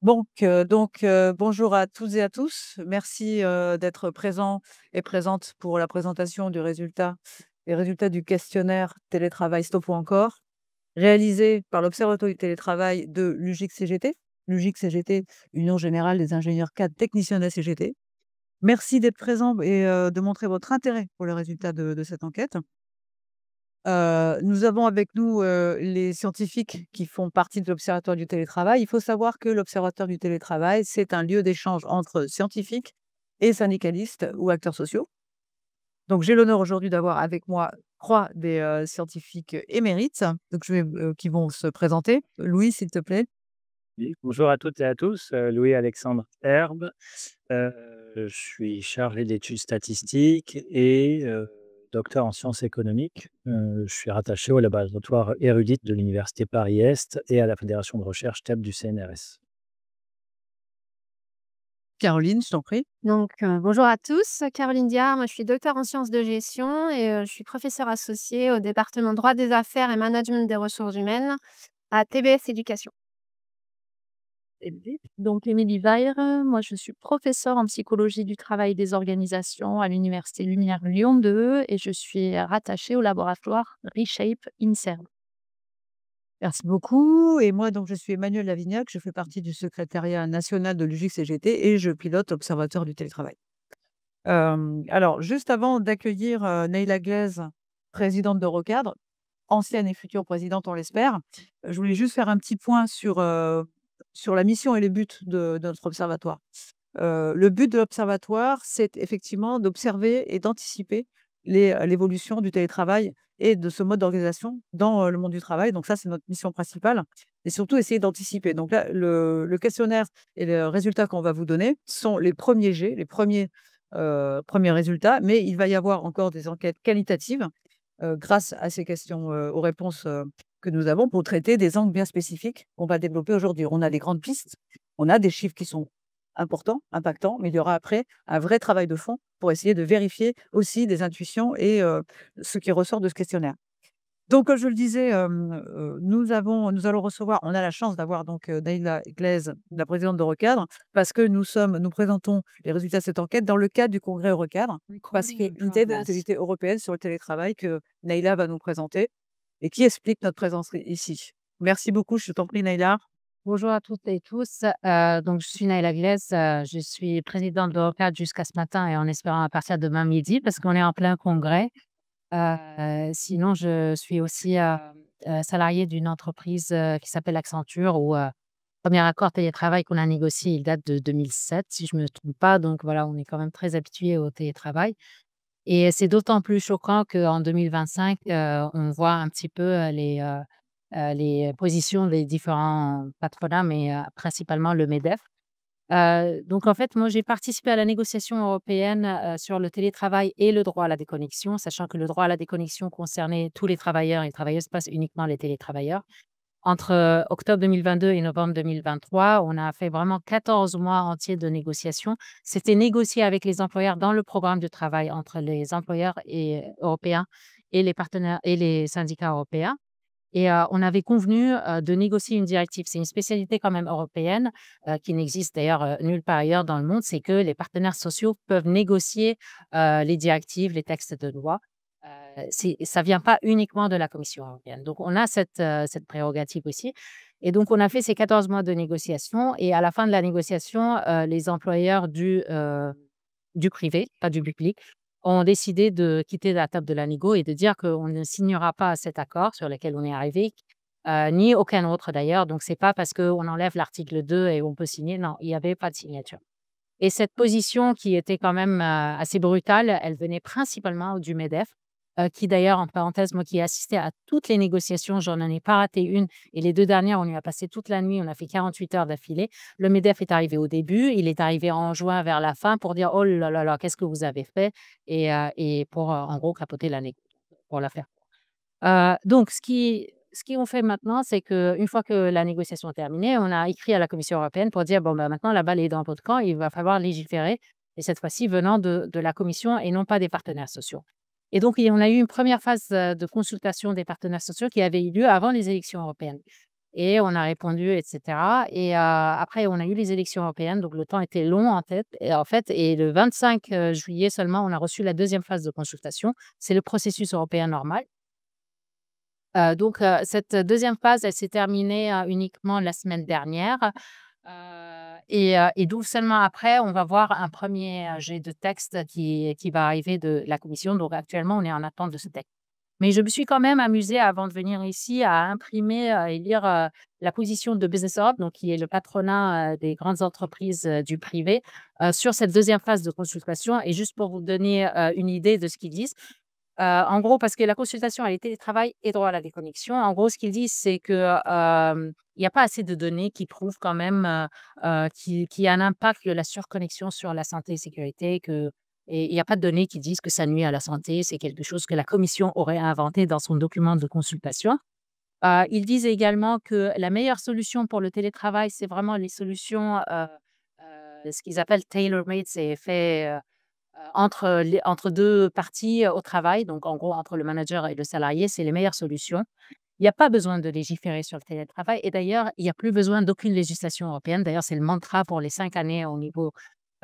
Bonjour à toutes et à tous. Merci d'être présents et présentes pour la présentation des résultats du questionnaire télétravail Stop ou encore, réalisé par l'Observatoire du télétravail de l'UJIC-CGT. L'UJIC-CGT, Union générale des ingénieurs cadres techniciens de la CGT. Merci d'être présents et de montrer votre intérêt pour les résultats de cette enquête. Nous avons avec nous, les scientifiques qui font partie de l'Observatoire du télétravail. Il faut savoir que l'Observatoire du télétravail, c'est un lieu d'échange entre scientifiques et syndicalistes ou acteurs sociaux. Donc j'ai l'honneur aujourd'hui d'avoir avec moi 3 des, scientifiques émérites, qui vont se présenter. Louis, s'il te plaît. Oui, bonjour à toutes et à tous, Louis-Alexandre Herbe. Je suis chargé d'études statistiques et docteur en sciences économiques. Je suis rattaché au laboratoire érudite de l'université Paris-Est et à la fédération de recherche TEP du CNRS. Caroline, je t'en prie. Bonjour à tous, Caroline Diard, moi je suis docteure en sciences de gestion et je suis professeure associée au département droit des affaires et management des ressources humaines à TBS Éducation. Émilie Weir, moi je suis professeure en psychologie du travail et des organisations à l'université Lumière Lyon 2 et je suis rattachée au laboratoire Reshape INSERM. Merci beaucoup et moi donc je suis Emmanuelle Lavignac, je fais partie du secrétariat national de l'UJIC-CGT et je pilote l'Observatoire du télétravail. Alors juste avant d'accueillir, Neila Glaise, présidente d'Eurocadre, ancienne et future présidente, on l'espère, je voulais juste faire un petit point sur la mission et les buts de notre observatoire. Le but de l'observatoire, c'est effectivement d'observer et d'anticiper l'évolution du télétravail et de ce mode d'organisation dans, le monde du travail. Donc ça, c'est notre mission principale et surtout essayer d'anticiper. Donc là, le questionnaire et les résultats qu'on va vous donner sont les premiers jets, premiers résultats, mais il va y avoir encore des enquêtes qualitatives, grâce à ces questions, aux réponses, que nous avons pour traiter des angles bien spécifiques qu'on va développer aujourd'hui. On a des grandes pistes, on a des chiffres qui sont importants, impactants, mais il y aura après un vrai travail de fond pour essayer de vérifier aussi des intuitions et ce qui ressort de ce questionnaire. Donc, comme je le disais, nous allons recevoir on a la chance d'avoir donc, Neila Glaise, la présidente d'Eurocadre, parce que nous présentons les résultats de cette enquête dans le cadre du congrès Eurocadre, parce qu'il y a une idée de l'autorité européenne sur le télétravail que Neila va nous présenter et qui explique notre présence ici. Merci beaucoup, je t'en prie Neila. Bonjour à toutes et tous, je suis Naïla Glaise, je suis présidente d'Eurocadre jusqu'à ce matin et en espérant à partir de demain midi parce qu'on est en plein congrès. Sinon je suis aussi, salariée d'une entreprise, qui s'appelle Accenture où, 1er accord télétravail qu'on a négocié, il date de 2007 si je me trompe pas, donc voilà, on est quand même très habitués au télétravail et c'est d'autant plus choquant qu'en 2025, on voit un petit peu, les positions des différents patronats, mais principalement le MEDEF. Donc en fait, moi, j'ai participé à la négociation européenne, sur le télétravail et le droit à la déconnexion, sachant que le droit à la déconnexion concernait tous les travailleurs et travailleuses, pas uniquement les télétravailleurs. Entre, octobre 2022 et novembre 2023, on a fait vraiment 14 mois entiers de négociations. C'était négocié avec les employeurs dans le programme de travail entre les employeurs européens et les partenaires et les syndicats européens. Et on avait convenu, de négocier une directive. C'est une spécialité quand même européenne, qui n'existe d'ailleurs, nulle part ailleurs dans le monde. C'est que les partenaires sociaux peuvent négocier, les directives, les textes de loi. Ça vient pas uniquement de la Commission européenne. Donc on a cette prérogative aussi et donc on a fait ces 14 mois de négociation et à la fin de la négociation, les employeurs du privé, pas du public, ont décidé de quitter la table de la négo et de dire qu'on ne signera pas cet accord sur lequel on est arrivé, ni aucun autre d'ailleurs. Donc c'est pas parce qu'on enlève l'article 2 et on peut signer, non, il y avait pas de signature. Et cette position qui était quand même, assez brutale, elle venait principalement du MEDEF, qui d'ailleurs, en parenthèse, moi qui ai assisté à toutes les négociations, j'en ai pas raté une et les 2 dernières, on y a passé toute la nuit, on a fait 48 heures d'affilée. Le MEDEF est arrivé au début, il est arrivé en juin vers la fin pour dire: «Oh là là là, qu'est-ce que vous avez fait?» et pour, en gros, capoter la négo, pour la faire court. Donc ce qu'on fait maintenant, c'est qu'une fois que la négociation est terminée, on a écrit à la Commission européenne pour dire: «Bon, bah, maintenant la balle est dans votre camp, il va falloir légiférer» et cette fois-ci venant de la Commission et non pas des partenaires sociaux. Et donc on a eu une première phase, de consultation des partenaires sociaux qui avait eu lieu avant les élections européennes. et on a répondu, et cetera. Et après, on a eu les élections européennes, donc le temps était long en fait. Et le 25 juillet seulement, on a reçu la deuxième phase de consultation. C'est le processus européen normal. Donc cette deuxième phase, elle s'est terminée uniquement la semaine dernière. Et donc seulement après, on va voir un premier jet de texte qui va arriver de la commission. Donc actuellement, on est en attente de ce texte. Mais je me suis quand même amusée avant de venir ici à imprimer et lire la position de Business Europe, donc qui est le patronat des grandes entreprises du privé, sur cette deuxième phase de consultation. Et juste pour vous donner une idée de ce qu'ils disent, en gros, parce que la consultation, elle est télétravail et droit à la déconnexion. En gros, ce qu'ils disent, c'est que, il n'y a pas assez de données qui prouvent quand même, qu'il y a un impact de la surconnexion sur la santé et sécurité, et il n'y a pas de données qui disent que ça nuit à la santé. C'est quelque chose que la commission aurait inventé dans son document de consultation. Ils disent également que la meilleure solution pour le télétravail, c'est vraiment les solutions, ce qu'ils appellent tailor-made, c'est fait, entre 2 parties au travail, donc en gros entre le manager et le salarié, c'est les meilleures solutions. Il n'y a pas besoin de légiférer sur le télétravail et d'ailleurs, il n'y a plus besoin d'aucune législation européenne. D'ailleurs, c'est le mantra pour les 5 années au niveau,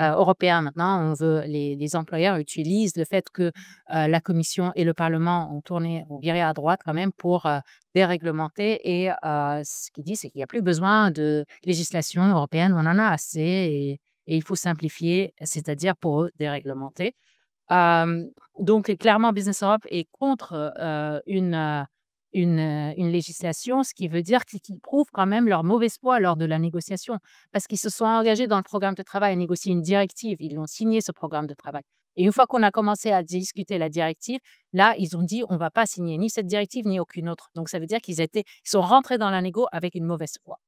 européen maintenant. Les employeurs utilisent le fait que, la commission et le parlement ont viré à droite quand même pour, déréglementer et ce qu'ils disent, c'est qu'il n'y a plus besoin de législation européenne. On en a assez et il faut simplifier, c'est-à-dire pour eux déréglementer. Hem, donc clairement, Business Europe est contre, une législation, ce qui veut dire qu'ils prouvent quand même leur mauvaise foi lors de la négociation. Parce qu'ils se sont engagés dans le programme de travail à négocier une directive. Ils ont signé ce programme de travail et une fois qu'on a commencé à discuter la directive, là, ils ont dit: «On ne va pas signer ni cette directive ni aucune autre». Donc ça veut dire ils sont rentrés dans la négo avec une mauvaise foi.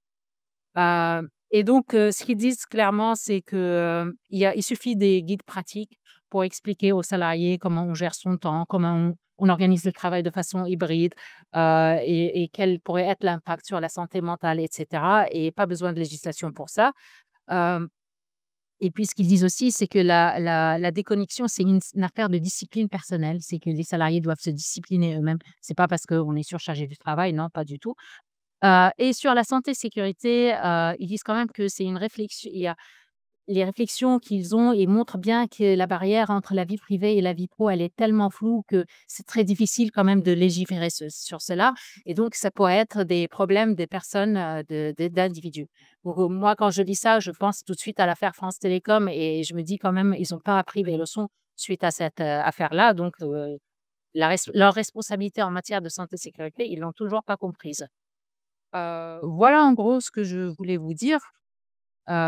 Et donc ce qu'ils disent clairement, c'est que, il suffit des guides pratiques pour expliquer aux salariés comment on gère son temps, comment on organise le travail de façon hybride, et quel pourrait être l'impact sur la santé mentale et cetera et pas besoin de législation pour ça. Hem Et puis ce qu'ils disent aussi, c'est que la déconnexion, c'est une affaire de discipline personnelle. C'est que les salariés doivent se discipliner eux-mêmes. C'est pas parce qu'on est surchargé du travail, non, pas du tout. Et sur la santé-sécurité, ils disent quand même que c'est une réflexion. Il y a les réflexions qu'ils ont et montrent bien que la barrière entre la vie privée et la vie pro, elle est tellement floue que c'est très difficile quand même de légiférer sur cela et donc ça pourrait être des problèmes des personnes, d'individus. Donc moi, quand je lis ça, je pense tout de suite à l'affaire France Télécom et je me dis quand même, ils ont pas appris les leçons suite à cette, affaire-là donc leur responsabilité en matière de santé-sécurité, ils l'ont toujours pas comprise. Voilà en gros ce que je voulais vous dire,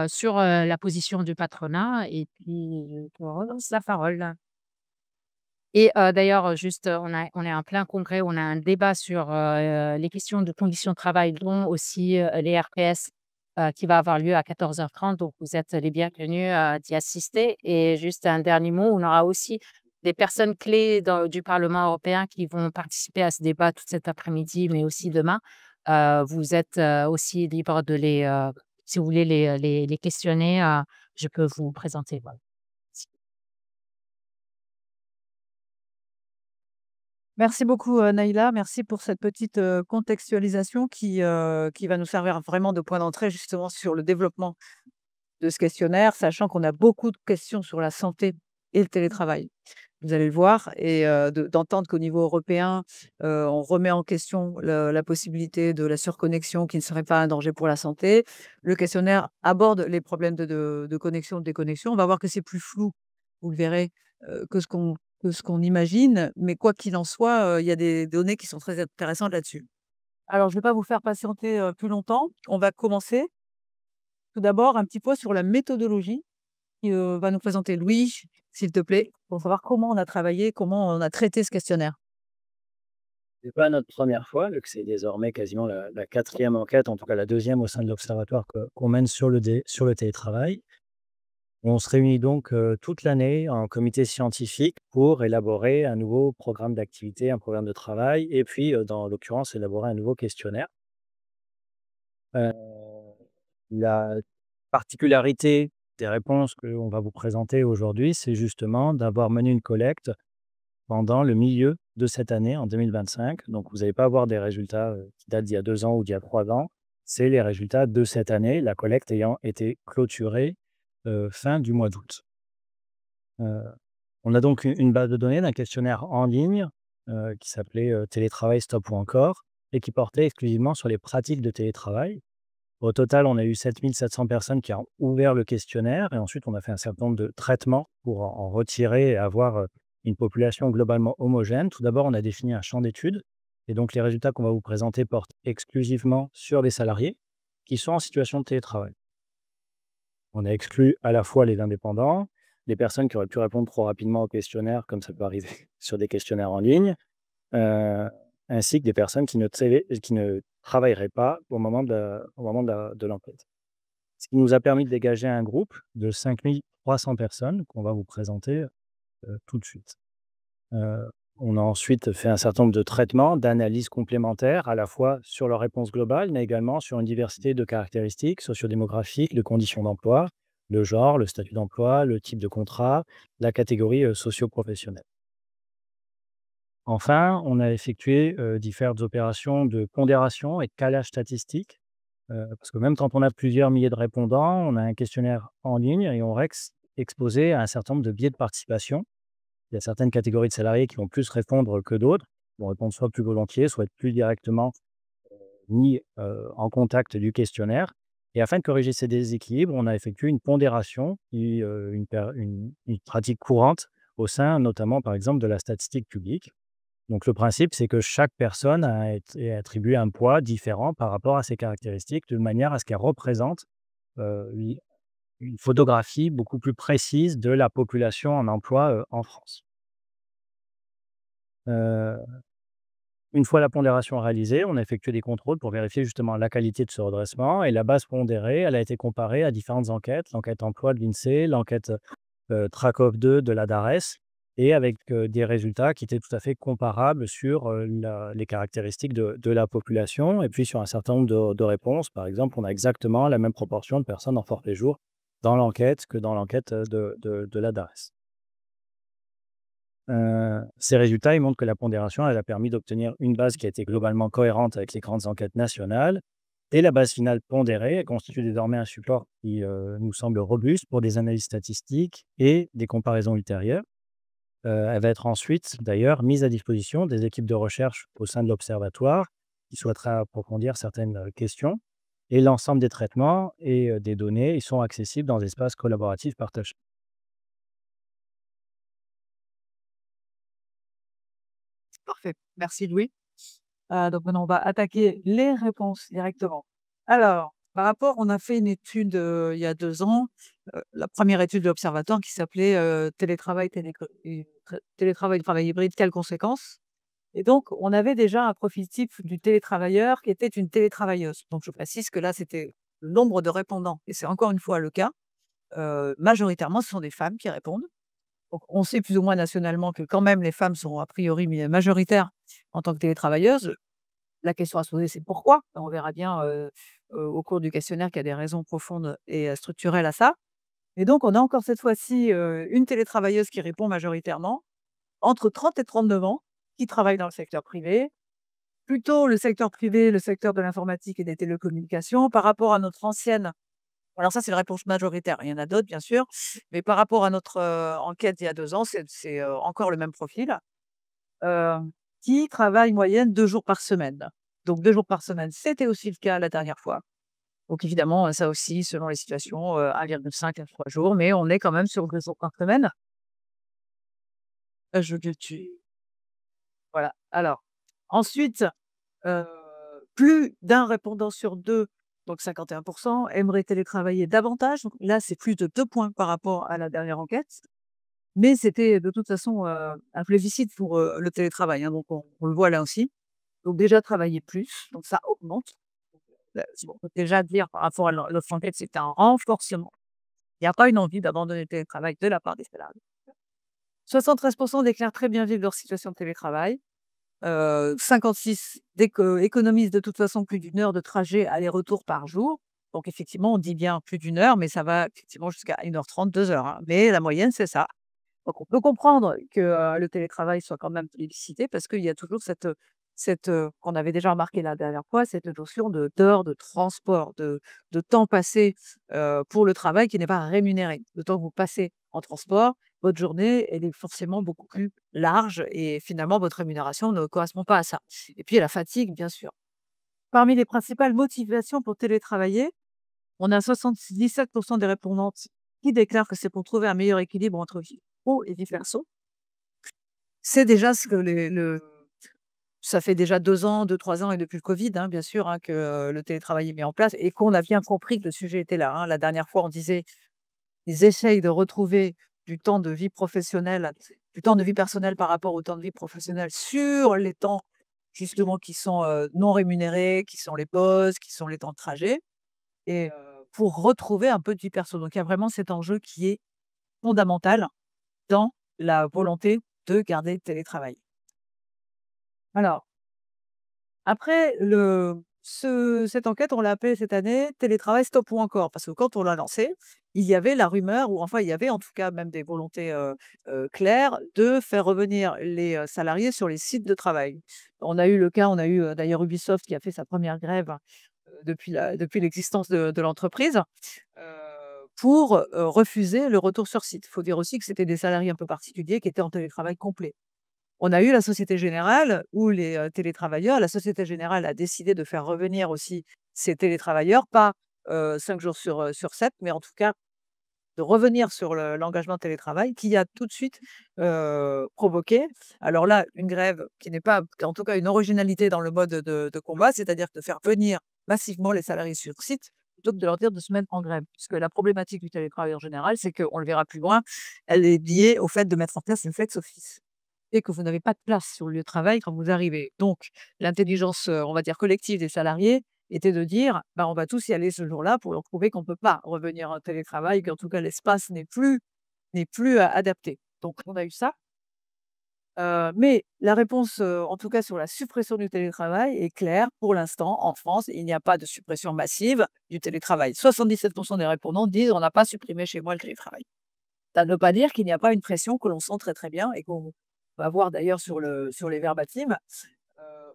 sur, la position du patronat et puis je te relance la parole. Et d'ailleurs, juste, on est en plein congrès, on a un débat sur, les questions de conditions de travail, dont aussi, les RPS, qui va avoir lieu à 14h30. Donc vous êtes les bienvenus, d'y assister et juste un dernier mot, on aura aussi des personnes clés du Parlement européen qui vont participer à ce débat tout cet après-midi, mais aussi demain. Vous êtes, aussi libre de si vous voulez les questionner, je peux vous présenter, voilà. Merci beaucoup, Naïla. Merci pour cette petite, contextualisation qui va nous servir vraiment de point d'entrée justement sur le développement de ce questionnaire, sachant qu'on a beaucoup de questions sur la santé et le télétravail. Vous allez le voir et d'entendre qu'au niveau européen, on remet en question la possibilité de la surconnexion qui ne serait pas un danger pour la santé. Le questionnaire aborde les problèmes de connexion, de déconnexion. On va voir que c'est plus flou, vous le verrez, que ce qu'on imagine, mais quoi qu'il en soit, il y a des données qui sont très intéressantes là-dessus. Alors je ne vais pas vous faire patienter, plus longtemps. On va commencer. Tout d'abord, un petit point sur la méthodologie va nous présenter Louis, s'il te plaît, pour savoir comment on a travaillé, comment on a traité ce questionnaire. C'est pas notre première fois, vu que c'est désormais quasiment la 4e enquête, en tout cas la 2e au sein de l'observatoire qu'on mène sur le télétravail. On se réunit donc, toute l'année en comité scientifique pour élaborer un nouveau programme d'activité, un programme de travail et puis, dans l'occurrence, élaborer un nouveau questionnaire. Heu, la particularité des réponses qu'on va vous présenter aujourd'hui, c'est justement d'avoir mené une collecte pendant le milieu de cette année, en 2025. Donc vous n'allez pas avoir des résultats, qui datent d'il y a 2 ans ou d'il y a 3 ans. c'est les résultats de cette année, la collecte ayant été clôturée fin du mois d'août. On a donc une base de données d'un questionnaire en ligne qui s'appelait Télétravail Stop ou encore et qui portait exclusivement sur les pratiques de télétravail. Au total, on a eu 7 700 personnes qui ont ouvert le questionnaire et ensuite on a fait un certain nombre de traitements pour en retirer et avoir une population globalement homogène. Tout d'abord, on a défini un champ d'études et donc les résultats qu'on va vous présenter portent exclusivement sur les salariés qui sont en situation de télétravail. On a exclu à la fois les indépendants, les personnes qui auraient pu répondre trop rapidement au questionnaire, comme ça peut arriver sur des questionnaires en ligne, euh, ainsi que des personnes qui ne travailleraient pas au moment de l'enquête. Ce qui nous a permis de dégager un groupe de 5 300 personnes qu'on va vous présenter tout de suite. On a ensuite fait un certain nombre de traitements, d'analyses complémentaires, à la fois sur leur réponse globale, mais également sur une diversité de caractéristiques sociodémographiques, de conditions d'emploi, le genre, le statut d'emploi, le type de contrat, la catégorie socio-professionnelle. Enfin, on a effectué diverses opérations de pondération et de calage statistique, parce que même quand on a plusieurs milliers de répondants, on a un questionnaire en ligne et on reste exposé à un certain nombre de biais de participation. Il y a certaines catégories de salariés qui vont plus répondre que d'autres, vont répondre soit plus volontiers, soit être plus directement mis en contact du questionnaire. Et afin de corriger ces déséquilibres, on a effectué une pondération, une pratique courante au sein notamment, par exemple, de la statistique publique. Donc le principe, c'est que chaque personne a été attribué un poids différent par rapport à ses caractéristiques, de manière à ce qu'elle représente une photographie beaucoup plus précise de la population en emploi en France. Une fois la pondération réalisée, on a effectué des contrôles pour vérifier justement la qualité de ce redressement et la base pondérée, elle a été comparée à différentes enquêtes, l'enquête emploi de l'INSEE, l'enquête TRACOV2 de la DARES et avec des résultats qui étaient tout à fait comparables sur les caractéristiques de la population et puis sur un certain nombre de réponses. Par exemple, on a exactement la même proportion de personnes en forfait jour dans l'enquête que dans l'enquête de la DARES. Ces résultats, ils montrent que la pondération, elle a permis d'obtenir une base qui a été globalement cohérente avec les grandes enquêtes nationales. Et la base finale pondérée, elle constitue désormais un support qui nous semble robuste pour des analyses statistiques et des comparaisons ultérieures. Elle va être ensuite, d'ailleurs, mise à disposition des équipes de recherche au sein de l'Observatoire qui souhaiteraient approfondir certaines questions. Et l'ensemble des traitements et des données, ils sont accessibles dans des espaces collaboratifs partagés. Parfait. Merci Louis. Donc maintenant, on va attaquer les réponses directement. Alors, par rapport, on a fait une étude il y a 2 ans, la première étude de l'Observatoire qui s'appelait Télétravail, télétravail, travail hybride, quelles conséquences? Et donc, on avait déjà un profil type du télétravailleur qui était une télétravailleuse. Donc, je précise que là, c'était le nombre de répondants, et c'est encore une fois le cas. Majoritairement, ce sont des femmes qui répondent. Donc, on sait plus ou moins nationalement que quand même les femmes sont a priori majoritaires en tant que télétravailleuses. La question à se poser, c'est pourquoi? On verra bien au cours du questionnaire qu'il y a des raisons profondes et structurelles à ça. Et donc, on a encore cette fois-ci une télétravailleuse qui répond majoritairement, entre 30 et 39 ans, qui travaille dans le secteur privé, plutôt le secteur privé, le secteur de l'informatique et des télécommunications, par rapport à notre ancienne. Alors ça, c'est la réponse majoritaire. Il y en a d'autres, bien sûr, mais par rapport à notre enquête il y a 2 ans, c'est encore le même profil, euh, qui travaille moyenne 2 jours par semaine. Donc 2 jours par semaine, c'était aussi le cas la dernière fois. Donc évidemment, ça aussi, selon les situations, 1,5 à 3 jours, mais on est quand même sur 2 jours par semaine. Voilà. Alors, ensuite, plus d'un répondant sur 2, donc 51%, aimerait télétravailler davantage. Donc là, c'est plus de 2 points par rapport à la dernière enquête. Mais c'était de toute façon un plébiscite pour le télétravail, hein, donc on le voit là aussi. Donc déjà travailler plus, donc ça augmente. On peut déjà dire par rapport à l'autre enquête, c'était un renforcement. Il n'y a pas une envie d'abandonner le télétravail de la part des salariés. 73% déclarent très bien vivre leur situation de télétravail. 56 économisent de toute façon plus d'1 heure de trajet aller-retour par jour. Donc effectivement, on dit bien plus d'1 heure, mais ça va effectivement jusqu'à 1h30, 2 heures, hein. Mais la moyenne, c'est ça. Donc on peut comprendre que le télétravail soit quand même plébiscité parce qu'il y a toujours cette qu'on avait déjà remarqué la dernière fois, cette notion d'heures de transport, de temps passé pour le travail qui n'est pas rémunéré. Le temps que vous passez en transport, votre journée, elle est forcément beaucoup plus large et finalement, votre rémunération ne correspond pas à ça. Et puis, la fatigue, bien sûr. Parmi les principales motivations pour télétravailler, on a 77% des répondantes qui déclarent que c'est pour trouver un meilleur équilibre entre vie pro et vie perso. C'est déjà ce que ça fait déjà 2 ans, 2-3 ans et depuis le Covid, hein, bien sûr, hein, que le télétravail est mis en place et qu'on a bien compris que le sujet était là, hein. La dernière fois, on disait ils essayent de retrouver du temps de vie professionnelle, du temps de vie personnelle par rapport au temps de vie professionnel sur les temps justement qui sont non rémunérés, qui sont les pauses, qui sont les temps de trajet et pour retrouver un peu de vie perso. Donc il y a vraiment cet enjeu qui est fondamental dans la volonté de garder le télétravail. Alors, après cette enquête, on l'a appelée cette année télétravail stop ou encore, parce que quand on l'a lancée, il y avait la rumeur, ou enfin il y avait en tout cas même des volontés claires de faire revenir les salariés sur les sites de travail. On a eu le cas, on a eu d'ailleurs Ubisoft qui a fait sa première grève depuis l'existence de l'entreprise pour refuser le retour sur site. Il faut dire aussi que c'était des salariés un peu particuliers qui étaient en télétravail complet. On a eu la Société Générale où les télétravailleurs, la Société Générale a décidé de faire revenir aussi ces télétravailleurs, pas 5 jours sur 7, mais en tout cas de revenir sur l'engagement de télétravail qui a tout de suite provoqué, alors là, une grève qui n'est pas, en tout cas une originalité dans le mode de combat, c'est-à-dire de faire venir massivement les salariés sur site plutôt que de leur dire de se mettre en grève. Puisque la problématique du télétravail en général, c'est qu'on le verra plus loin, elle est liée au fait de mettre en place une flex office et que vous n'avez pas de place sur le lieu de travail quand vous arrivez. Donc, l'intelligence, on va dire, collective des salariés était de dire, bah, on va tous y aller ce jour-là pour leur prouver qu'on ne peut pas revenir en télétravail, qu'en tout cas l'espace n'est plus adapté. Donc, on a eu ça. Mais la réponse, en tout cas sur la suppression du télétravail est claire. Pour l'instant, en France, il n'y a pas de suppression massive du télétravail. 77% des répondants disent on n'a pas supprimé chez moi le télétravail. Ça ne veut pas dire qu'il n'y a pas une pression que l'on sent très très bien et qu'on va voir d'ailleurs sur les verbatims,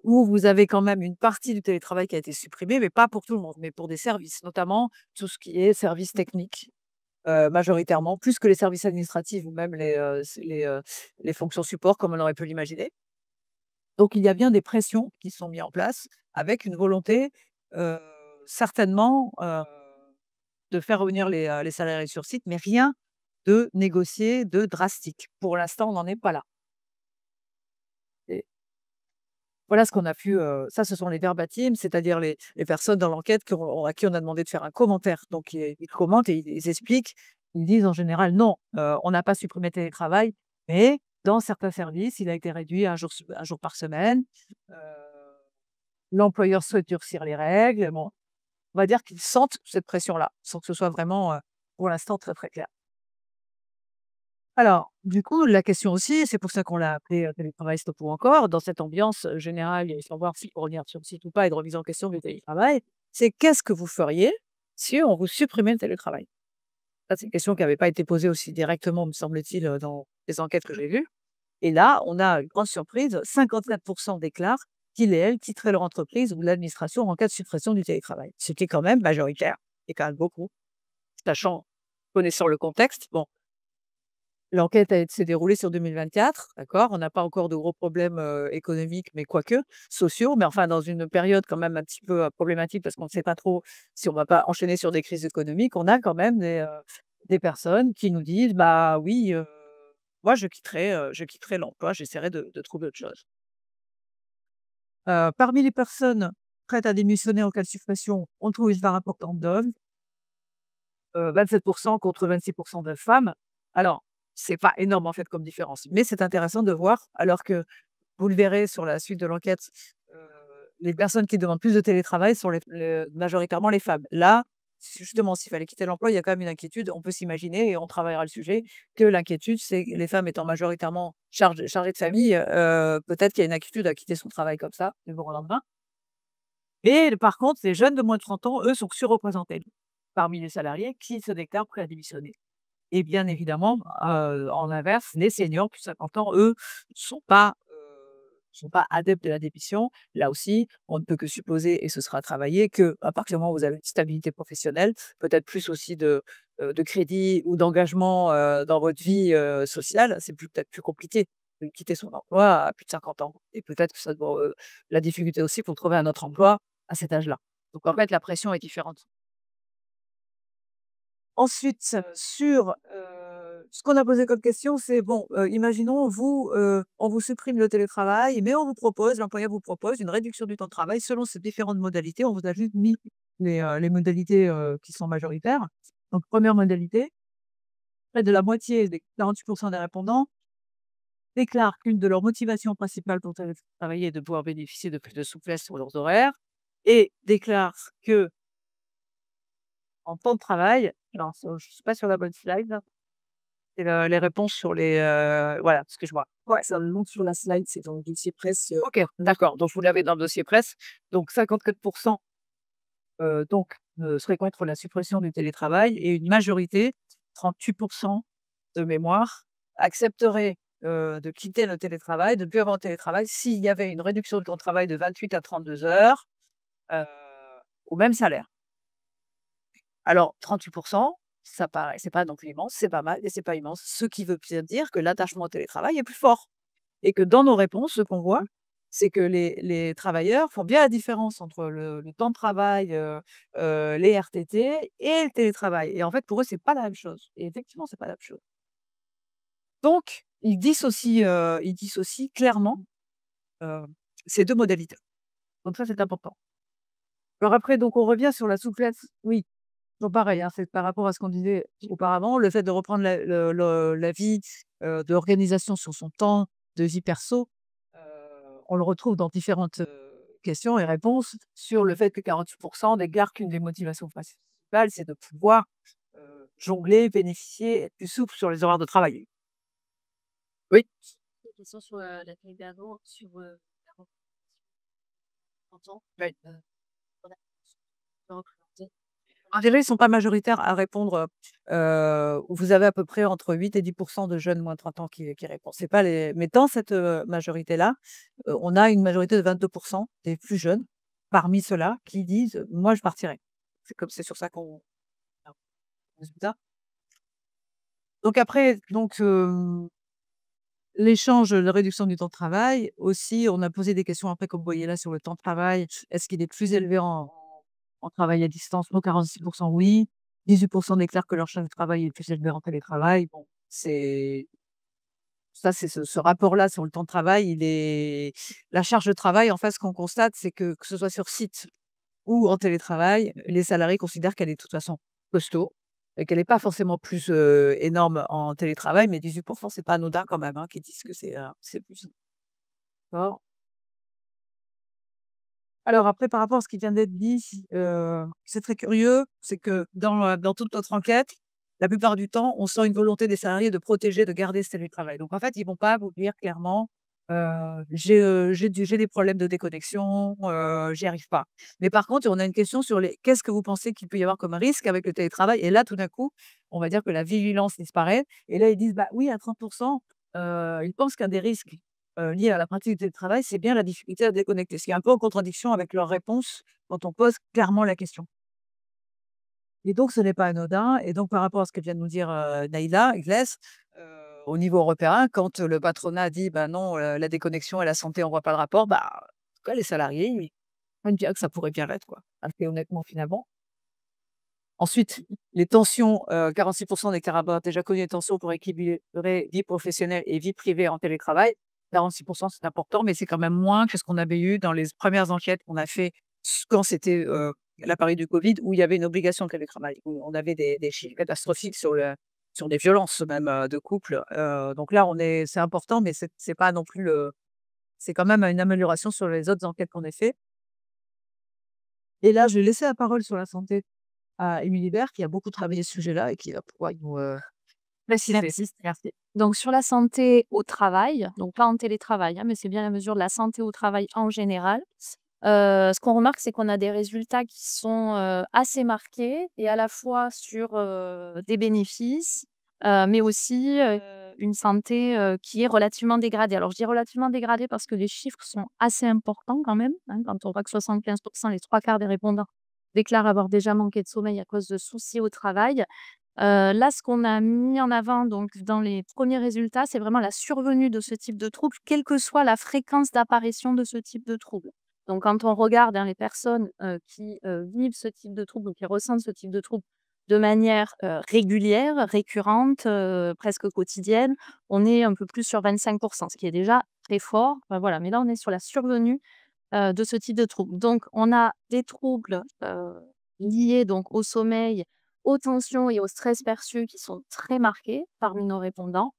où vous avez quand même une partie du télétravail qui a été supprimée, mais pas pour tout le monde, mais pour des services, notamment tout ce qui est services techniques, majoritairement, plus que les services administratifs ou même les fonctions support comme on aurait pu l'imaginer. Donc il y a bien des pressions qui sont mises en place avec une volonté, certainement, de faire revenir les salariés sur site, mais rien de négocié, de drastique. Pour l'instant, on n'en est pas là. Et voilà ce qu'on a pu, ça ce sont les verbatims, c'est-à-dire les personnes dans l'enquête à qui on a demandé de faire un commentaire. Donc ils commentent et ils expliquent. Ils disent en général: «Non, on n'a pas supprimé le télétravail, mais dans certains services, il a été réduit à 1 jour par semaine. Heu, l'employeur souhaite durcir les règles». Bon, on va dire qu'ils sentent cette pression-là, sans que ce soit vraiment, pour l'instant très, très clair. Alors, du coup, la question aussi, c'est pour ça qu'on l'a appelé, télétravail stop ou encore, dans cette ambiance, générale et sans voir s'il faut revenir sur le site ou pas et de remise en question du télétravail, c'est qu'est-ce que vous feriez si on vous supprimait le télétravail? Ça, c'est une question qui n'avait pas été posée aussi directement, me semble-t-il, dans les enquêtes que j'ai vues. Et là, on a une grande surprise, 54% déclarent qu'ils et elles quitteraient leur entreprise ou l'administration en cas de suppression du télétravail. Ce qui est quand même majoritaire et quand même beaucoup, sachant connaissant le contexte. Bon, l'enquête s'est déroulée sur 2024, d'accord? On n'a pas encore de gros problèmes, économiques, mais quoique, sociaux, mais enfin dans une période quand même un petit peu, problématique parce qu'on ne sait pas trop si on va pas enchaîner sur des crises économiques. On a quand même des personnes qui nous disent: «Bah oui, moi je quitterai l'emploi, j'essaierai de trouver autre chose». Parmi les personnes prêtes à démissionner en cas de suppression, on trouve une part importante d'hommes, 27% contre 26% de femmes. Alors, c'est pas énorme en fait comme différence, mais c'est intéressant de voir, alors que vous le verrez sur la suite de l'enquête, heu, les personnes qui demandent plus de télétravail sont majoritairement les femmes. Là, justement, s'il fallait quitter l'emploi, il y a quand même une inquiétude. On peut s'imaginer et on travaillera le sujet, que l'inquiétude, c'est que les femmes étant majoritairement chargées de famille, peut-être qu'il y a une inquiétude à quitter son travail comme ça, du jour au lendemain. Et par contre, les jeunes de moins de 30 ans, eux, sont surreprésentés parmi les salariés qui se déclarent prêts à démissionner. Et bien évidemment, en inverse, les seniors plus de 50 ans, eux, sont pas, sont pas adeptes de la démission, là aussi, on ne peut que supposer, et ce sera travaillé, qu'à partir du moment où vous avez une stabilité professionnelle, peut-être plus aussi de crédit ou d'engagement dans votre vie sociale, c'est peut-être plus compliqué de quitter son emploi à plus de 50 ans. Et peut-être que ça doit, la difficulté aussi pour trouver un autre emploi à cet âge-là. Donc en fait, la pression est différente. Ensuite, sur, ce qu'on a posé comme question, c'est bon, imaginons vous, on vous supprime le télétravail, mais on vous propose l'employeur vous propose une réduction du temps de travail selon ces différentes modalités. On vous a juste mis les modalités, qui sont majoritaires. Donc première modalité, près de la moitié des 48 des répondants déclarent qu'une de leurs motivations principales pour télétravailler est de pouvoir bénéficier de plus de souplesse sur leurs horaires et déclarent que en temps de travail, alors je ne suis pas sur la bonne slide. C'est les réponses sur les, voilà, ce que je vois. Ouais, ça me montre sur la slide, c'est dans le dossier presse. OK, d'accord, donc vous l'avez dans le dossier presse. Donc 54 donc seraient contre la suppression du télétravail et une majorité, 38 de mémoire, accepteraient, de quitter le télétravail, de ne plus avoir de télétravail s'il y avait une réduction de temps de travail de 28 à 32 heures, heu, au même salaire. Alors 38 ça paraît c'est pas non plus immense, c'est pas mal et c'est pas immense. Ce qui veut bien dire que l'attachement au télétravail est plus fort et que dans nos réponses, ce qu'on voit, c'est que les travailleurs font bien la différence entre le temps de travail, les RTT et le télétravail et en fait, pour eux, c'est pas la même chose et effectivement, c'est pas la même chose. Donc ils dissocient clairement, heu, ces 2 modalités. Donc ça, c'est important. Alors après, donc on revient sur la souplesse. Oui. Donc pareil, hein, c'est par rapport à ce qu'on disait auparavant, le fait de reprendre la vie, d'organisation sur son temps de vie perso, heu, on le retrouve dans différentes, questions et réponses sur le fait que 48 déclarent qu'une des motivations principales, c'est de pouvoir, jongler, bénéficier, être plus souple sur les horaires de travail. Oui? Une question sur, la taille d'avant, sur, la représentation. Oui. On a représenté. Alors déjà, ils ne sont pas majoritaires à répondre, vous avez à peu près entre 8 et 10 de jeunes moins de 30 ans qui répondent. C'est pas les mais dans cette, majorité-là, on a une majorité de 22 des plus jeunes, parmi ceux-là, qui disent: «Moi, je partirai». C'est sur ça qu'on résultat. Donc après, l'échange, la réduction du temps de travail aussi, on a posé des questions après comme vous voyez là sur le temps de travail. Est-ce qu'il est plus élevé en travail à distance? Non, 46 oui. 18 déclarent que leur charge de travail est plus élevée en télétravail. Bon, c'est ça, c'est ce rapport-là sur le temps de travail, il est la charge de travail, en fait, ce qu'on constate, c'est que ce soit sur site ou en télétravail, les salariés considèrent qu'elle est de toute façon costaud et qu'elle est pas forcément plus, énorme en télétravail, mais 18 c'est pas anodin quand même, hein, qu'ils disent que c'est plus. D'accord. Alors après, par rapport à ce qui vient d'être dit, c'est très curieux, c'est que dans toute notre enquête, la plupart du temps, on sent une volonté des salariés de protéger, de garder ce télétravail. Donc en fait, ils vont pas vous dire clairement, j'ai des problèmes de déconnexion, j'y arrive pas. Mais par contre, on a une question sur les qu'est-ce que vous pensez qu'il peut y avoir comme risque avec le télétravail? Et là, tout d'un coup, on va dire que la vigilance disparaît et là, ils disent: «Bah oui, à 30 ils pensent qu'un des risques liées à la pratique du télétravail, c'est bien la difficulté à déconnecter. Ce qui est un peu en contradiction avec leur réponse quand on pose clairement la question. Et donc, ce n'est pas anodin. Et donc, par rapport à ce que vient de nous dire Naïla Iglesias, au niveau européen, quand le patronat dit bah non, la déconnexion et la santé, on ne voit pas le rapport, bah, en tout cas, les salariés, ils comprennent bien que ça pourrait bien l'être, quoi. Assez honnêtement, finalement. Ensuite, les tensions, 46 déclarent avoir déjà connu des tensions pour équilibrer vie professionnelle et vie privée en télétravail. 46 c'est important, mais c'est quand même moins que ce qu'on avait eu dans les premières enquêtes qu'on a fait quand c'était, la période du covid où il y avait une obligation de télétravail, où on avait des chiffres catastrophiques sur des violences même, de couple. Donc là, c'est important, mais c'est pas non plus c'est quand même une amélioration sur les autres enquêtes qu'on a fait. Et là, je vais laisser la parole sur la santé à Émilie Bert, qui a beaucoup travaillé ce sujet-là et qui va pouvoir nous, préciser. Merci. Donc sur la santé au travail, donc pas en télétravail, hein, mais c'est bien la mesure de la santé au travail en général. Ce qu'on remarque, c'est qu'on a des résultats qui sont, assez marqués et à la fois sur, des bénéfices, mais aussi, une santé, qui est relativement dégradée. Alors je dis relativement dégradée parce que les chiffres sont assez importants quand même, hein, quand on voit que 75, les 3/4 des répondants déclarent avoir déjà manqué de sommeil à cause de soucis au travail. Là, ce qu'on a mis en avant donc dans les premiers résultats, c'est vraiment la survenue de ce type de trouble, quelle que soit la fréquence d'apparition de ce type de trouble. Donc quand on regarde, hein, les personnes, qui, vivent ce type de trouble ou qui ressentent ce type de trouble de manière, régulière, récurrente, presque quotidienne, on est un peu plus sur 25, ce qui est déjà très fort. Voilà, mais là, on est sur la survenue, de ce type de trouble. Donc on a des troubles, liés donc au sommeil, aux tensions et au stress perçus qui sont très marqués parmi nos répondants.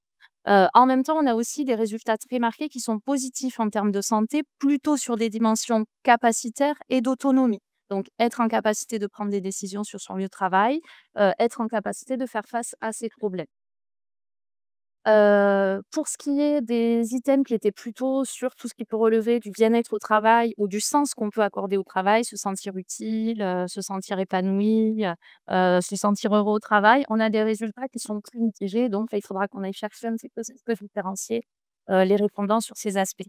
En même temps, on a aussi des résultats très marqués qui sont positifs en termes de santé, plutôt sur des dimensions capacitaires et d'autonomie. Donc être en capacité de prendre des décisions sur son lieu de travail, être en capacité de faire face à ses problèmes. Pour ce qui est des items qui étaient plutôt sur tout ce qui peut relever du bien-être au travail ou du sens qu'on peut accorder au travail, se sentir utile, se sentir épanoui, se sentir heureux au travail, on a des résultats qui sont plus mitigés. Donc là, il faudra qu'on aille chercher un petit peu ce que différencier, les répondants sur ces aspects.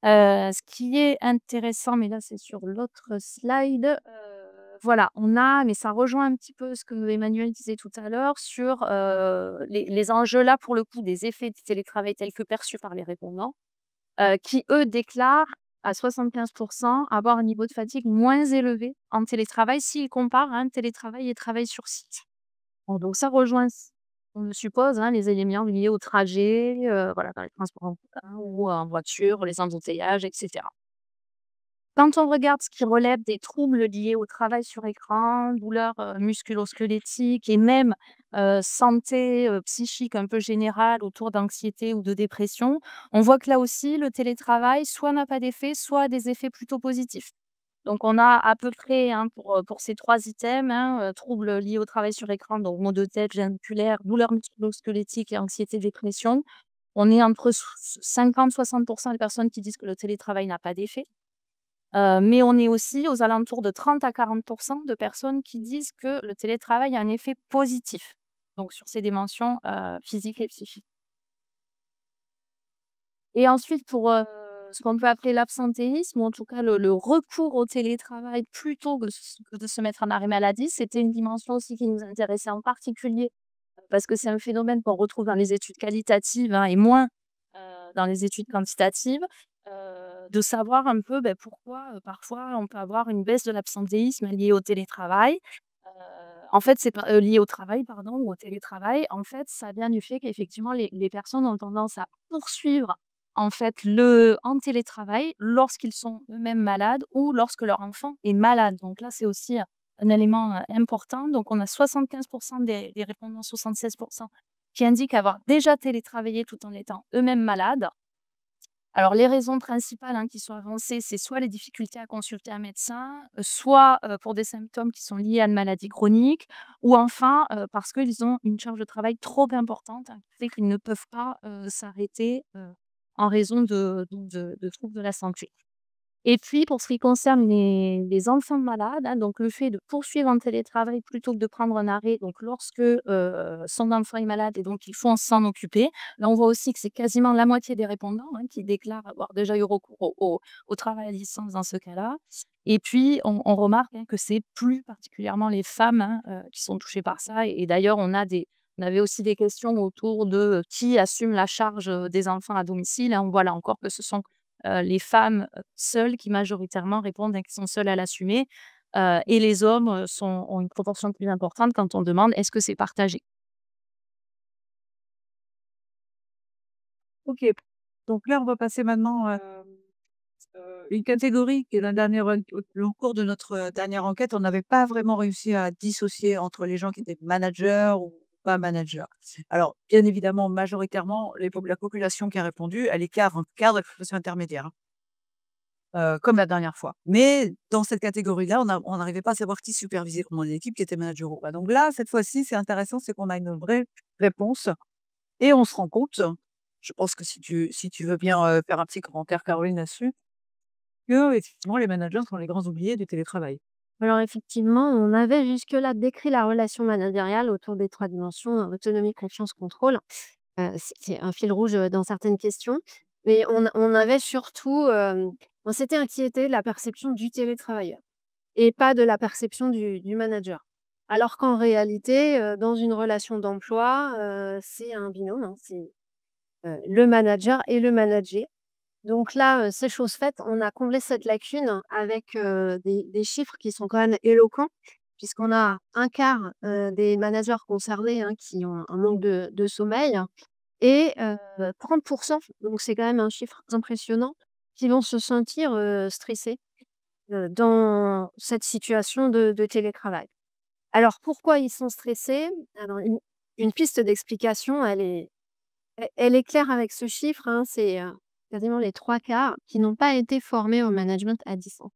Ce qui est intéressant, mais là, c'est sur l'autre slide, voilà, on a mais ça rejoint un petit peu ce que Emmanuel disait tout à l'heure sur, les enjeux là, pour le coup, des effets du télétravail tels que perçus par les répondants, qui eux déclarent à 75 avoir un niveau de fatigue moins élevé en télétravail s'ils comparent, hein, télétravail et travail sur site. Bon, donc ça rejoint on le suppose, hein, les éléments liés au trajet, voilà, dans les transports en commun ou en voiture, les embouteillages et cetera. Quand on regarde ce qui relève des troubles liés au travail sur écran, douleurs, musculo-squelettiques et même, santé, psychique un peu générale autour d'anxiété ou de dépression, on voit que là aussi le télétravail soit n'a pas d'effet, soit a des effets plutôt positifs. Donc on a à peu près, hein, pour ces 3 items, hein, troubles liés au travail sur écran, donc maux de tête, gêne musculaire, douleurs musculo-squelettiques et anxiété, dépression. On est entre 50-60 des personnes qui disent que le télétravail n'a pas d'effet. Mais on est aussi aux alentours de 30 à 40 de personnes qui disent que le télétravail a un effet positif, donc sur ces dimensions, physiques et psychiques. Et ensuite pour, ce qu'on peut appeler l'absentéisme ou en tout cas le recours au télétravail plutôt que de se mettre en arrêt maladie, c'était une dimension aussi qui nous intéressait en particulier, parce que c'est un phénomène qu'on retrouve dans les études qualitatives, hein, et moins, dans les études quantitatives, de savoir un peu, pourquoi, parfois on peut avoir une baisse de l'absentéisme liée au télétravail. Heu, En fait, c'est pas lié au travail pardon ou au télétravail. En fait, ça vient du fait qu'effectivement les personnes ont tendance à poursuivre, en fait, en télétravail lorsqu'ils sont eux-mêmes malades ou lorsque leur enfant est malade. Donc là, c'est aussi, un élément, important. Donc on a 75 des répondants, 76 qui indiquent avoir déjà télétravaillé tout en étant eux-mêmes malades. Alors les raisons principales, hein, qui sont avancées, c'est soit les difficultés à consulter un médecin, soit, pour des symptômes qui sont liés à une maladie chronique ou enfin, parce qu'ils ont une charge de travail trop importante, hein, qui fait qu'ils ne peuvent pas, s'arrêter, en raison de troubles de la santé. Et puis pour ce qui concerne les enfants malades, hein, donc le fait de poursuivre en télétravail plutôt que de prendre un arrêt, donc lorsque, son enfant est malade et donc il faut s'en occuper. Là, on voit aussi que c'est quasiment la moitié des répondants, hein, qui déclarent avoir déjà eu recours au travail à distance dans ce cas-là. Et puis on remarque, hein, que c'est plus particulièrement les femmes, hein, qui sont touchées par ça et d'ailleurs on avait aussi des questions autour de, qui assume la charge, des enfants à domicile, hein. On voit là encore que ce sont les femmes, seules qui majoritairement répondent, hein, qu'elles sont seules à l'assumer, et les hommes, ont une proportion plus importante quand on demande: «Est-ce que c'est partagé?» OK. Donc là, on va passer maintenant, une catégorie qui est la dernière au cours de notre, dernière enquête, on n'avait pas vraiment réussi à dissocier entre les gens qui étaient managers ou pas managers. Alors, bien évidemment, majoritairement, la population qui a répondu, elle est cadre et profession intermédiaire, hein, comme la dernière fois. Mais dans cette catégorie-là, on n'arrivait pas à savoir qui supervisait vraiment les équipes, qui était manager ou pas. Donc là, cette fois-ci, c'est intéressant, c'est qu'on a une vraie réponse et on se rend compte, je pense que si tu veux bien, faire un petit commentaire Caroline là-dessus, que effectivement les managers sont les grands oubliés du télétravail. Alors effectivement, on avait jusque-là décrit la relation managériale autour des 3 dimensions, autonomie, confiance, contrôle. C'est un fil rouge, dans certaines questions. Mais on avait surtout, on s'était inquiété de la perception du télétravailleur et pas de la perception du manager. Alors qu'en réalité, dans une relation d'emploi, c'est un binôme, hein, c'est, le manager et le managé. Donc là, c'est chose faite. On a comblé cette lacune avec, des chiffres qui sont quand même éloquents, puisqu'on a un quart des managers concernés, hein, qui ont un manque de sommeil et 30, donc c'est quand même un chiffre impressionnant, qui vont se sentir, stressés, dans cette situation de télétravail. Alors pourquoi ils sont stressés? Alors une piste d'explication, elle est claire avec ce chiffre, hein, c'est, quasiment les 3 quarts qui n'ont pas été formés au management à distance.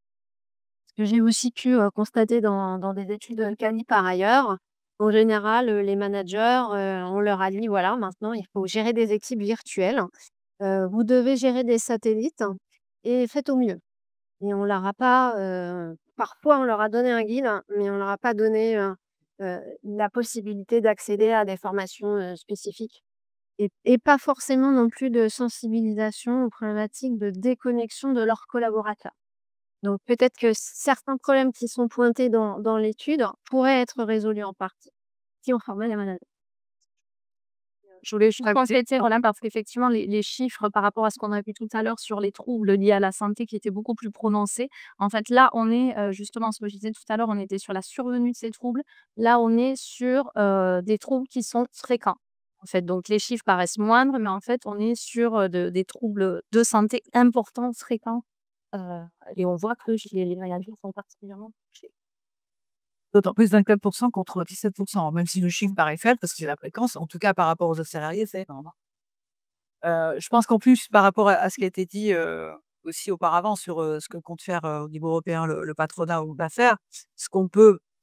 Ce que j'ai aussi pu, constater dans des études, quali par ailleurs, en général, les managers, on leur a dit: «Voilà, maintenant il faut gérer des équipes virtuelles, vous devez gérer des satellites et faites au mieux». Et on leur a pas, parfois on leur a donné un guide, mais on leur a pas donné, la possibilité d'accéder à des formations, spécifiques et pas forcément non plus de sensibilisation aux problématiques de déconnexion de leurs collaborateurs. Donc peut-être que certains problèmes qui sont pointés dans l'étude pourraient être résolus en partie si on formait les managers. Je voulais Je compléter, voilà, parce qu'effectivement, les chiffres par rapport à ce qu'on a vu tout à l'heure sur les troubles liés à la santé qui étaient beaucoup plus prononcés. En fait, là, on est, justement, ce que je disais tout à l'heure, on était sur la survenue de ces troubles. Là, on est sur, des troubles qui sont fréquents, en fait. Donc les chiffres paraissent moindres, mais en fait, on est sur, des troubles de santé importants, fréquents, heu et on voit que les maladies sont particulièrement touchées. D'autant plus 24% contre 17%, même si le chiffre paraît faible parce que c'est la fréquence, en tout cas par rapport aux autres salariés, c'est énorme, hein. Je pense qu'en plus, par rapport à ce qui a été dit, aussi auparavant sur, ce que compte faire, au niveau européen le patronat ou va faire, ce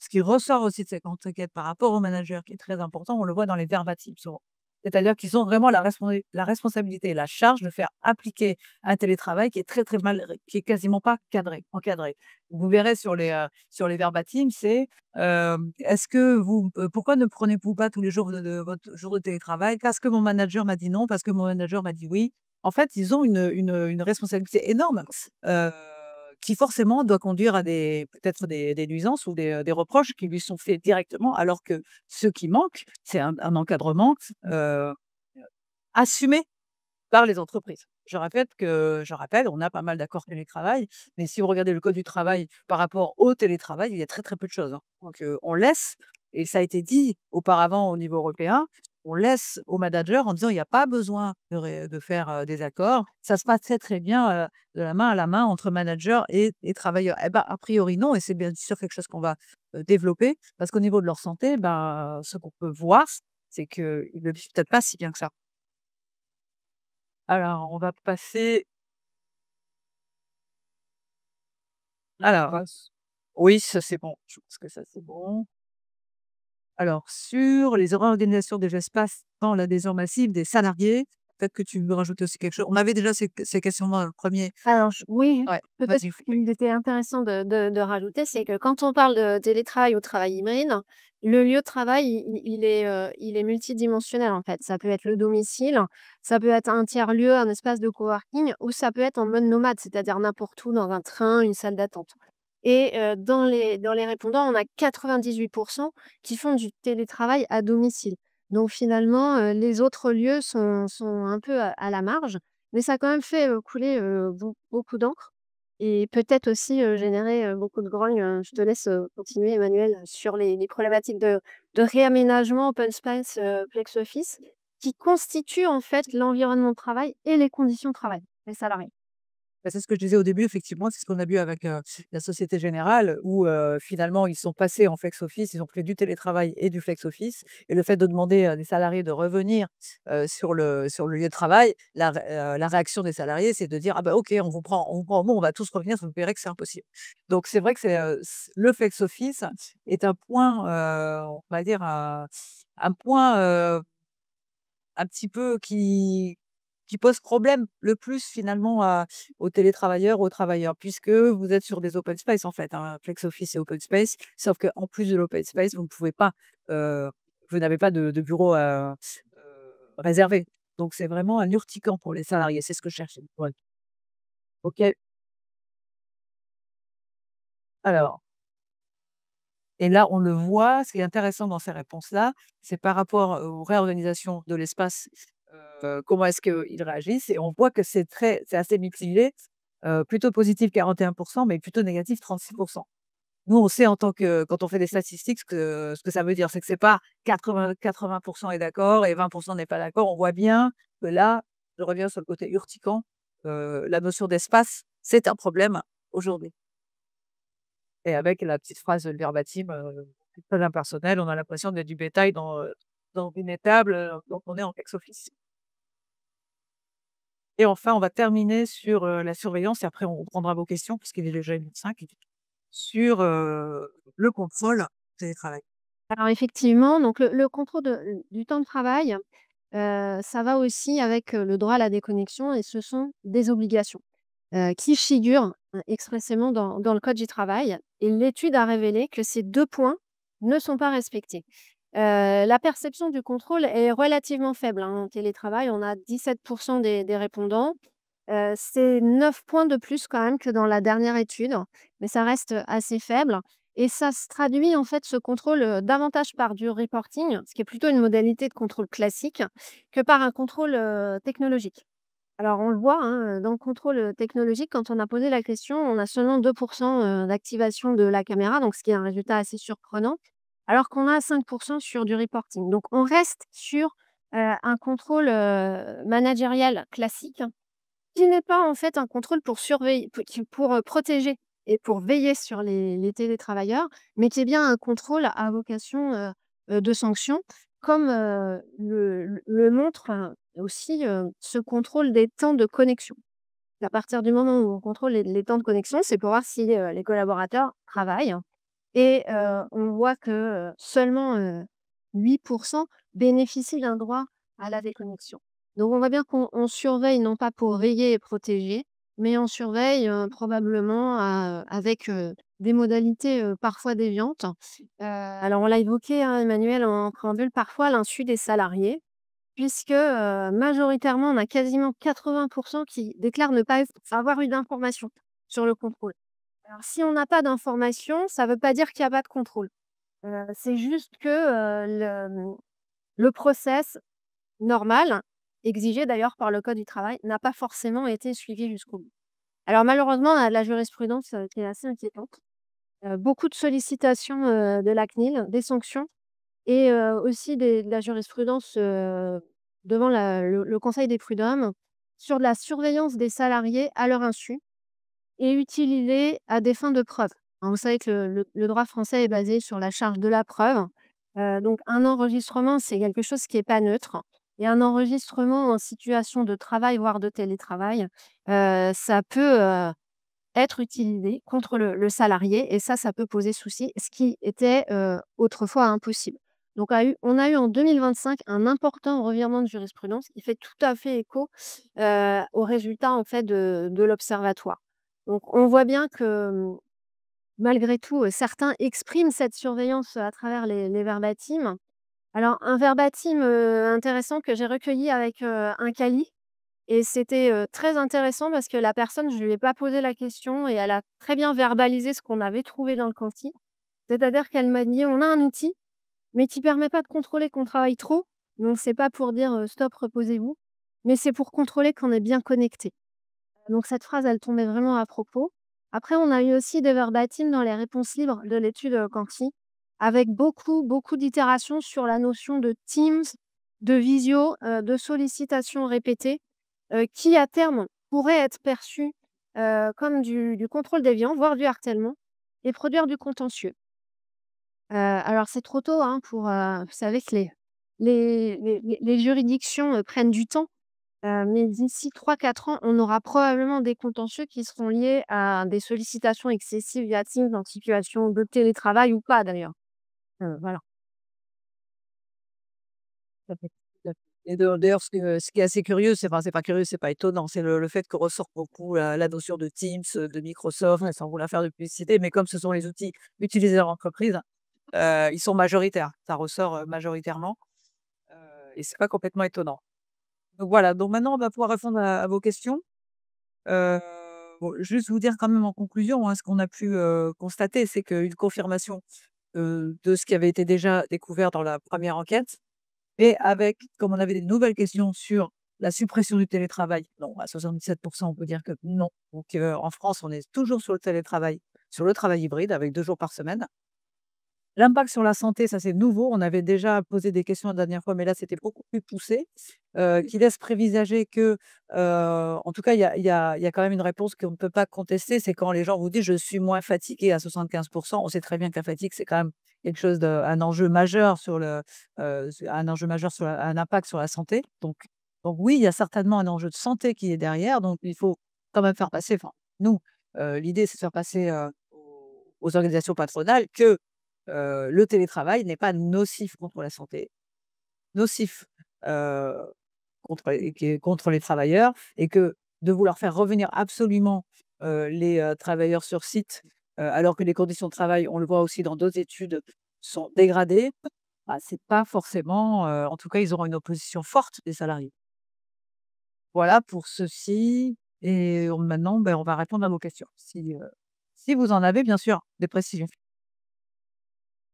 qui ressort aussi de cette enquête par rapport aux managers qui est très important, on le voit dans les verbatim souvent. C'est-à-dire qu'ils ont vraiment la responsabilité et la charge de faire appliquer un télétravail qui est très, très mal qui est quasiment pas encadré. Vous verrez sur les verbatim, c'est est-ce que pourquoi ne prenez-vous pas tous les jours de votre jour de télétravail? Parce que mon manager m'a dit non, parce que mon manager m'a dit oui. En fait, ils ont une responsabilité énorme, heu, qui forcément doit conduire à peut-être des nuisances ou des reproches qui lui sont faits directement, alors que ce qui manque, c'est un encadrement, heu, assumé par les entreprises. Je rappelle, on a pas mal d'accords télétravail, mais si vous regardez le code du travail par rapport au télétravail, il y a très, très peu de choses, hein. Donc, on laisse et ça a été dit auparavant au niveau européen, on laisse aux managers en disant: «Il y a pas besoin de faire, des accords». Ça se passe très, très bien, de la main à la main entre managers et travailleurs. Eh ben, a priori non et c'est bien sûr quelque chose qu'on va, développer parce qu'au niveau de leur santé, ben, ce qu'on peut voir, c'est qu'ils le vivent peut-être pas si bien que ça. Alors, on va passer alors, oui, ça c'est bon. Je pense que ça c'est bon. Alors, sur les horaires d'organisation des espaces dans l'adhésion massive des salariés, peut-être que tu veux rajouter aussi quelque chose? On avait déjà ces questions dans le premier. Alors oui, Ouais, peut-être vas-y. qu'il était intéressant de rajouter, c'est que quand on parle de télétravail ou travail hybride, le lieu de travail, il est multidimensionnel, en fait. Ça peut être le domicile, ça peut être un tiers-lieu, un espace de coworking ou ça peut être en mode nomade, c'est-à-dire n'importe où, dans un train, une salle d'attente et dans les répondants, on a 98 qui font du télétravail à domicile. Donc finalement, les autres lieux sont un peu à la marge, mais ça a quand même fait, couler, beaucoup d'encre et peut-être aussi, générer, beaucoup de grogne, je te laisse, continuer Emmanuel, sur les problématiques de réaménagement open space, flex office, qui constituent en fait l'environnement de travail et les conditions de travail des salariés. Bah, c'est ce que je disais au début, effectivement, c'est ce qu'on a vu avec, la Société Générale où, finalement, ils sont passés en flex office, ils ont fait du télétravail et du flex office et le fait de demander à des salariés de revenir, sur le lieu de travail, la réaction des salariés, c'est de dire: «Ah bah, OK, on vous prend au mot, on va tous revenir, vous verrez que c'est impossible». Donc c'est vrai que le flex office est un point, on va dire un point, un petit peu qui pose problème le plus finalement aux télétravailleurs, aux travailleurs, puisque vous êtes sur des open space en fait, hein, Flex Office et open space, sauf qu'en plus de l'open space, vous ne pouvez pas, vous n'avez pas de bureau réservé. Donc c'est vraiment un urticant pour les salariés, c'est ce que je cherchais. Ouais. OK. Alors, et là, on le voit, ce qui est intéressant dans ces réponses-là, c'est par rapport aux réorganisations de l'espace, comment est-ce qu'ils réagissent et on voit que c'est assez mitigé, plutôt positif 41%, mais plutôt négatif 36%. Nous, on sait en tant que quand on fait des statistiques ce que ça veut dire, c'est que c'est pas 80% est d'accord et 20% n'est pas d'accord. On voit bien que là, je reviens sur le côté urticant, la notion d'espace, c'est un problème aujourd'hui. Et avec la petite phrase verbatim, très impersonnelle, on a l'impression d'être du bétail dans une étable, donc on est en ex office. Et enfin, on va terminer sur, la surveillance et après on prendra vos questions puisqu'il est déjà 12h05 sur, le contrôle télétravail. Alors effectivement, donc le contrôle du temps de travail, ça va aussi avec, le droit à la déconnexion et ce sont des obligations, qui figurent, expressément dans le code du travail et l'étude a révélé que ces 2 points ne sont pas respectés. La perception du contrôle est relativement faible, hein, en télétravail. On a 17% des répondants. C'est 9 points de plus quand même que dans la dernière étude, mais ça reste assez faible et ça se traduit en fait ce contrôle, davantage par du reporting, ce qui est plutôt une modalité de contrôle classique, que par un contrôle, technologique. Alors on le voit, hein, dans le contrôle, technologique, quand on a posé la question, on a seulement 2 d'activation de la caméra, donc ce qui est un résultat assez surprenant, alors qu'on a 5 sur du reporting. Donc on reste sur, un contrôle, managérial classique qui n'est pas en fait un contrôle pour surveiller pour, protéger et pour veiller sur les télétravailleurs, mais qui est bien un contrôle à vocation, de sanction comme, le montre, aussi, ce contrôle des temps de connexion. À partir du moment où on contrôle les temps de connexion, c'est pour voir si, les collaborateurs travaillent et on voit que, seulement, 8 bénéficient d'un droit à la déconnexion. Donc on voit bien qu'on surveille non pas pour veiller et protéger, mais on surveille, probablement avec, des modalités, parfois déviantes. Alors on l'a évoqué, hein, Emmanuel, en préambule, parfois à l'insu des salariés, puisque, majoritairement, on a quasiment 80 qui déclarent ne pas avoir eu d'informations sur le contrôle. Alors si on n'a pas d'informations, ça ne veut pas dire qu'il y a pas de contrôle. C'est juste que, le process normal, exigé d'ailleurs par le code du travail, n'a pas forcément été suivi jusqu'au bout. Alors malheureusement, on a de la jurisprudence, qui est assez inquiétante. Beaucoup de sollicitations, de la CNIL, des sanctions et aussi de la jurisprudence, devant le conseil des prud'hommes sur de la surveillance des salariés à leur insu et utilisée à des fins de preuve. Hein, vous savez que le droit français est basé sur la charge de la preuve. Donc un enregistrement, c'est quelque chose qui est pas neutre et un enregistrement en situation de travail, voire de télétravail, ça peut, être utilisé contre le salarié et ça peut poser souci, ce qui était, autrefois impossible. Donc on a eu en 2025 un important revirement de jurisprudence qui fait tout à fait écho, aux résultats en fait de l'observatoire. Donc on voit bien que, malgré tout, certains expriment cette surveillance à travers les verbatims. Alors un verbatim, intéressant que j'ai recueilli avec, un CALI et c'était, très intéressant parce que la personne, je lui ai pas posé la question et elle a très bien verbalisé ce qu'on avait trouvé dans le quanti. C'est-à-dire qu'elle m'a dit: «On a un outil, mais qui permet pas de contrôler qu'on travaille trop. Donc c'est pas pour dire, stop, reposez-vous, mais c'est pour contrôler qu'on est bien connecté». Donc cette phrase, elle tombait vraiment à propos. Après, on a eu aussi des verbatims dans les réponses libres de l'étude, quanti, avec beaucoup d'itérations sur la notion de Teams, de visio, de sollicitations répétées, qui à terme pourraient être perçues, comme du contrôle déviant, voire du harcèlement et produire du contentieux. Alors c'est trop tôt, hein, pour, vous savez que les juridictions, prennent du temps. Mais d'ici 3 4 ans, on aura probablement des contentieux qui seront liés à des sollicitations excessives via Teams en situation de télétravail ou pas d'ailleurs. Voilà. Tout à fait, tout à fait. Et d'ailleurs, ce qui est assez curieux, c'est pas curieux, c'est pas étonnant, c'est le fait que ressort beaucoup la notion de Teams, de Microsoft, sans vouloir faire de publicité, mais comme ce sont les outils utilisés en entreprise, ils sont majoritaires. Ça ressort, majoritairement, heu et c'est pas complètement étonnant. Donc voilà, donc maintenant on va pouvoir répondre à vos questions. Heu, bon, juste vous dire quand même en conclusion, hein, ce qu'on a pu, constater, c'est qu'une confirmation, de ce qui avait été déjà découvert dans la première enquête. Et avec, comme on avait des nouvelles questions sur la suppression du télétravail, non, à 77 on peut dire que non. Donc, en France, on est toujours sur le télétravail, sur le travail hybride avec 2 jours par semaine. L'impact sur la santé, ça c'est nouveau. On avait déjà posé des questions la dernière fois, mais là, c'était beaucoup plus poussé, qui laisse prévisager que, en tout cas, il y a quand même une réponse qu'on ne peut pas contester. C'est quand les gens vous disent: «Je suis moins fatigué» à 75. On sait très bien que la fatigue, c'est quand même quelque chose un enjeu majeur sur un enjeu majeur sur un impact sur la santé. Donc oui, il y a certainement un enjeu de santé qui est derrière, donc il faut quand même faire passer, enfin, nous, l'idée, c'est de faire passer, aux organisations patronales que le télétravail n'est pas nocif contre la santé, nocif, heu, contre les travailleurs et que de vouloir faire revenir absolument, les, travailleurs sur site, alors que les conditions de travail, on le voit aussi dans d'autres études, sont dégradées, bah, c'est pas forcément, en tout cas, ils auront une opposition forte des salariés. Voilà pour ceci et maintenant, ben, on va répondre à vos questions si vous en avez bien sûr des précisions.